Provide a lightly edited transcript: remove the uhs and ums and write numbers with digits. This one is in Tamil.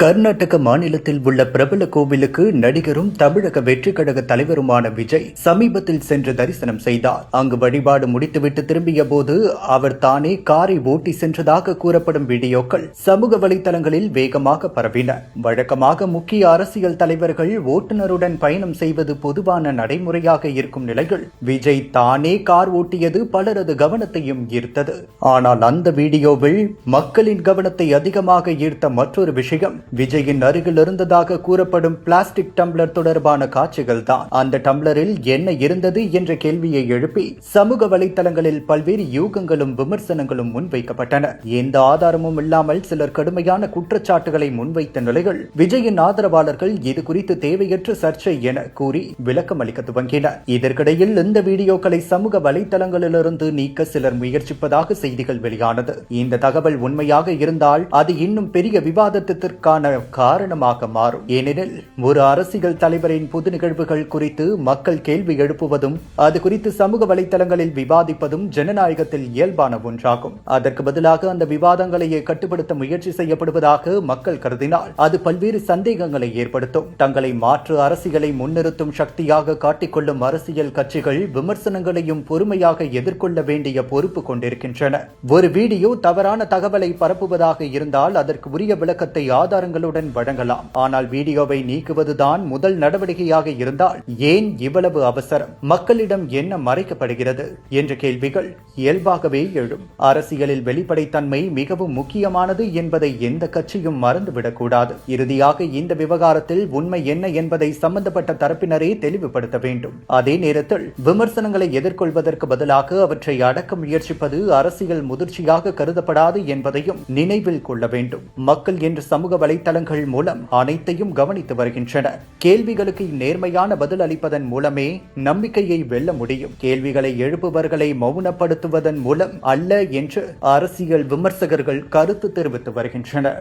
கர்நாடக மாநிலத்தில் உள்ள பிரபல கோவிலுக்கு நடிகரும் தமிழக வெற்றிக் கழக தலைவருமான விஜய் சமீபத்தில் சென்று தரிசனம் செய்தார். அங்கு வழிபாடு முடித்துவிட்டு திரும்பிய போது அவர் தானே காரை ஓட்டி சென்றதாக கூறப்படும் வீடியோக்கள் சமூக வலைதளங்களில் வேகமாக பரவின. வழக்கமாக முக்கிய அரசியல் தலைவர்கள் ஓட்டுநருடன் பயணம் செய்வது பொதுவான நடைமுறையாக இருக்கும் நிலையில் விஜய் தானே கார் ஓட்டியது பலரது கவனத்தையும் ஈர்த்தது. ஆனால் அந்த வீடியோவில் மக்களின் கவனத்தை அதிகமாக ஈர்த்த மற்றொரு விஷயம் விஜயின் அருகில் இருந்ததாக கூறப்படும் பிளாஸ்டிக் டம்ளர் தொடர்பான காட்சிகள் தான். அந்த டம்ளரில் என்ன இருந்தது என்ற கேள்வியை எழுப்பி சமூக வலைதளங்களில் பல்வேறு யூகங்களும் விமர்சனங்களும் முன்வைக்கப்பட்டன. எந்த ஆதாரமும் இல்லாமல் சிலர் கடுமையான குற்றச்சாட்டுகளை முன்வைத்த நிலையில் விஜயின் ஆதரவாளர்கள் இது குறித்து தேவையற்ற சர்ச்சை என கூறி விளக்கம் அளிக்க துவங்கினர். இதற்கிடையில் இந்த வீடியோக்களை சமூக வலைதளங்களிலிருந்து நீக்க சிலர் முயற்சிப்பதாக செய்திகள் வெளியானது. இந்த தகவல் உண்மையாக இருந்தால் அது இன்னும் பெரிய விவாதத்திற்கான காரணமாக மாறும். ஏனெனில் ஒரு அரசியல் தலைவரின் பொது நிகழ்வுகள் குறித்து மக்கள் கேள்வி எழுப்புவதும் அது குறித்து சமூக வலைதளங்களில் விவாதிப்பதும் ஜனநாயகத்தில் இயல்பான ஒன்றாகும். அதற்கு பதிலாக அந்த விவாதங்களையே கட்டுப்படுத்த முயற்சி செய்யப்படுவதாக மக்கள் கருதினால் அது பல்வேறு சந்தேகங்களை ஏற்படுத்தும். தங்களை மாற்று அரசியலை முன்னிறுத்தும் சக்தியாக காட்டிக்கொள்ளும் அரசியல் கட்சிகள் விமர்சனங்களையும் பொறுமையாக எதிர்கொள்ள வேண்டிய பொறுப்பு கொண்டிருக்கின்றன. ஒரு வீடியோ தவறான தகவலை பரப்புவதாக இருந்தால் அதற்கு உரிய விளக்கத்தை ஆதாரங்களுடன் வழங்கலாம். ஆனால் வீடியோவை நீக்குவதுதான் முதல் நடவடிக்கையாக இருந்தால் ஏன் இவ்வளவு அவசரம்? மக்களிடம் என்ன மறைக்கப்படுகிறது என்ற கேள்விகள் இயல்பாகவே எழும். அரசியலில் வெளிப்படைத்தன்மை மிகவும் முக்கியமானது என்பதை எந்த கட்சியும் மறந்துவிடக்கூடாது. இறுதியாக இந்த விவகாரத்தில் உண்மை என்ன என்பதை சம்பந்தப்பட்ட தரப்பினரே தெளிவுபடுத்த வேண்டும். அதே நேரத்தில் விமர்சனங்களை எதிர்கொள்வதற்கு பதிலாக அவற்றை அடக்க முயற்சிப்பது அரசியல் முதிர்ச்சியாக கருதப்படாது என்பதையும் நினைவில் கொள்ள வேண்டும். மக்கள் என்று சமூக வலைத்தளங்கள் மூலம் அனைத்தையும் கவனித்து வருகின்றனர். கேள்விகளுக்கு நேர்மையான பதில் அளிப்பதன் மூலமே நம்பிக்கையை வெல்ல முடியும். கேள்விகளை எழுப்புபவர்களை மௌனப்படுத்துவதன் மூலம் அல்ல என்று அரசியல் விமர்சகர்கள் கருத்து தெரிவித்து வருகின்றனர்.